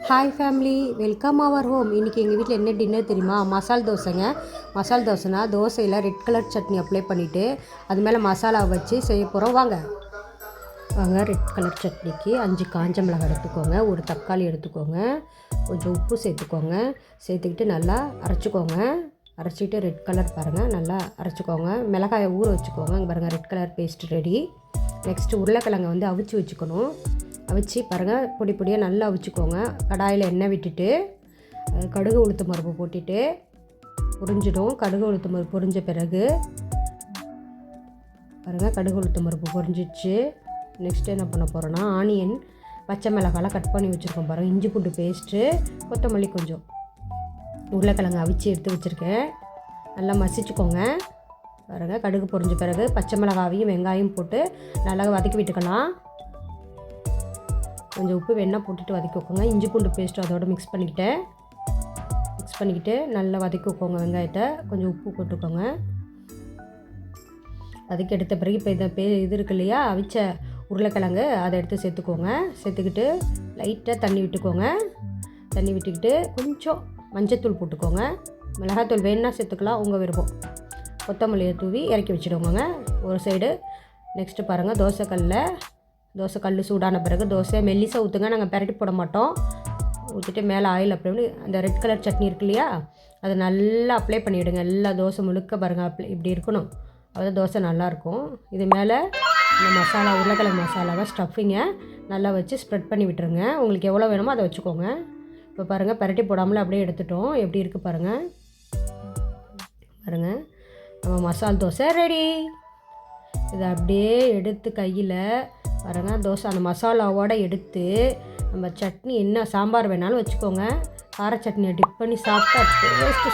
Hi family, welcome அவர் home. இன்றைக்கி எங்கள் வீட்டில் என்ன டின்னர் தெரியுமா? மசால் தோசைங்க. மசால் தோசைனா தோசையில் ரெட் கலர் சட்னி அப்ளை பண்ணிவிட்டு அது மேலே மசாலா வச்சு செய்ய போகிறோம். வாங்க. ரெட் கலர் சட்னிக்கு 5 காஞ்ச மிளகாய் எடுத்துக்கோங்க, ஒரு தக்காளி எடுத்துக்கோங்க, கொஞ்சம் உப்பு சேர்த்துக்கோங்க. சேர்த்துக்கிட்டு நல்லா அரைச்சிக்கோங்க. அரைச்சிக்கிட்டு ரெட் கலர் பாருங்கள், நல்லா அரைச்சிக்கோங்க. மிளகாயை ஊற வச்சுக்கோங்க. இங்கே பாருங்கள், red colour paste ready. Next உருளைக்கிழங்கை வந்து அவிச்சு வச்சுக்கணும். அவிச்சு பாருங்கள், பொடி பொடியாக நல்லா அவிச்சுக்கோங்க. கடாயில் எண்ணெய் விட்டுட்டு கடுகு உளுத்தம் பருப்பு போட்டுட்டு பொரிஞ்சிடும். கடுகு உளுத்தம் பருப்பு பொரிஞ்ச பிறகு பாருங்கள், கடுகு உளுத்தம் பருப்பு பொரிஞ்சிடுச்சு. நெக்ஸ்ட்டு என்ன பண்ண போகிறோன்னா, ஆனியன், பச்சை மிளகாலாம் கட் பண்ணி வச்சுருக்கோம் பாருங்கள், இஞ்சி பூண்டு பேஸ்ட்டு, கொத்தமல்லி, கொஞ்சம் உருளைக்கிழங்கு அவிச்சு எடுத்து வச்சுருக்கேன். நல்லா மசிச்சுக்கோங்க. பாருங்கள், கடுகு பொரிஞ்ச பிறகு பச்சை மிளகாவையும் வெங்காயம் போட்டு நல்லா வதக்கி விட்டுக்கலாம். கொஞ்சம் உப்பு வேணால் போட்டுட்டு வதக்கி வைக்கோங்க. இஞ்சி பூண்டு பேஸ்ட்டு அதோடு மிக்ஸ் பண்ணிக்கிட்டு நல்லா வதக்கி வைக்கோங்க. வெங்காயத்தை கொஞ்சம் உப்பு போட்டுக்கோங்க. வதக்கி எடுத்த பிறகு இப்போ இது இருக்கு இல்லையா, அவிச்ச உருளைக்கிழங்கு, அதை எடுத்து சேர்த்துக்கோங்க. சேர்த்துக்கிட்டு லைட்டாக தண்ணி விட்டுக்கோங்க. தண்ணி விட்டுக்கிட்டு கொஞ்சம் மஞ்சத்தூள் போட்டுக்கோங்க. மிளகாத்தூள் வேணுன்னா சேர்த்துக்கலாம், உங்கள் விருப்பம். கொத்தமல்லியை தூவி இறக்கி வச்சுடுவோங்க ஒரு சைடு. நெக்ஸ்ட்டு பாருங்கள், தோசைக்கல் சூடான பிறகு தோசை மெல்லிசாக ஊற்றுங்க. நாங்கள் பெரட்டி போட மாட்டோம். ஊற்றிட்டு மேலே ஆயில் அப்ளை பண்ணி அந்த ரெட் கலர் சட்னி இருக்கு இல்லையா, அதை நல்லா அப்ளை பண்ணிவிடுங்க. எல்லா தோசை முழுக்க பாருங்கள், இப்படி இருக்கணும். அதுதான் தோசை நல்லாயிருக்கும். இது மேலே இந்த மசாலா, உருளைக்கிழங்கு மசாலாவை, ஸ்டஃபிங்கை நல்லா வச்சு ஸ்ப்ரெட் பண்ணி விட்டுருங்க. உங்களுக்கு எவ்வளோ வேணுமோ அதை வச்சுக்கோங்க. இப்போ பாருங்கள், பெரட்டி போடாமலே அப்படியே எடுத்துட்டோம். எப்படி இருக்குது பாருங்கள். நம்ம மசால் தோசை ரெடி. இதை அப்படியே எடுத்து கையில் பாருங்கள், தோசை அந்த மசாலாவோடு எடுத்து நம்ம சட்னி என்ன சாம்பார் வேணாலும் வச்சுக்கோங்க. கார சட்னியை டிப் பண்ணி சாப்பிட்டா டேஸ்ட்டு